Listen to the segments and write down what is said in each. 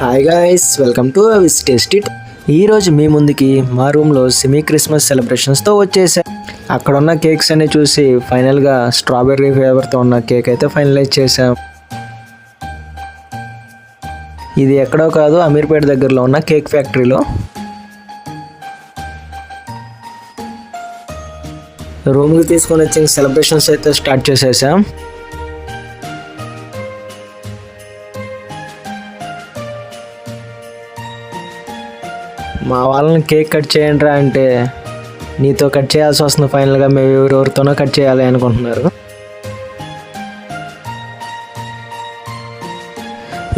Hi guys, welcome to Avi's tasty. ఈరోజు మీ ముందుకి మా రూమ్లో సెమీ క్రిస్మస్ సెలబ్రేషన్స్తో వచ్చేసా. అక్కడ ఉన్న కేక్స్ అన్ని చూసి ఫైనల్గా స్ట్రాబెర్రీ ఫ్లేవర్తో ఉన్న కేక్ అయితే ఫైనలైజ్ చేసాం. ఇది ఎక్కడో కాదు, అమీర్పేట దగ్గరలో ఉన్న కేక్ ఫ్యాక్టరీలో. రూమ్కి తీసుకొని వచ్చి సెలబ్రేషన్స్ అయితే స్టార్ట్ చేసేసాం. మా వాళ్ళని కేక్ కట్ చేయండి రా అంటే నీతో కట్ చేయాల్సి వస్తుంది. ఫైనల్గా మేము ఎవరెవరితోనో కట్ చేయాలి అనుకుంటున్నారు.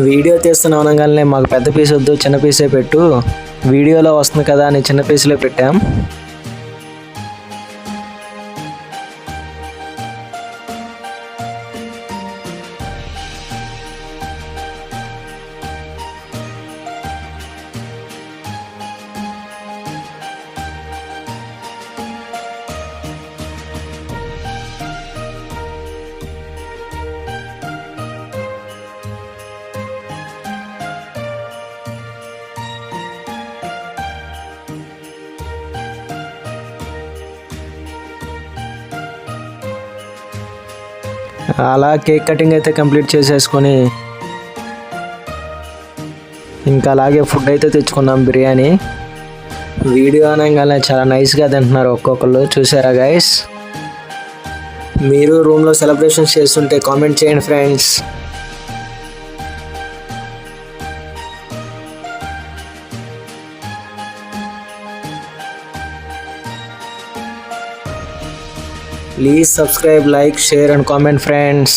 వీడియో తీస్తున్న అనగానే మాకు పెద్ద పీస్ వద్దు, చిన్న పీసే పెట్టు, వీడియోలో వస్తుంది కదా అని చిన్న పీసులో పెట్టాం. అలా కేక్ కటింగ్ అయితే కంప్లీట్ చేసేసుకొని ఇంకా అలాగే ఫుడ్ అయితే తెచ్చుకున్నాం, బిర్యానీ. వీడియో అనగానే చాలా నైస్గా తింటున్నారు ఒక్కొక్కరు, చూసారా గైస్? మీరు రూమ్లో సెలబ్రేషన్స్ చేస్తుంటే కామెంట్ చేయండి friends. Please subscribe, like, share and comment friends.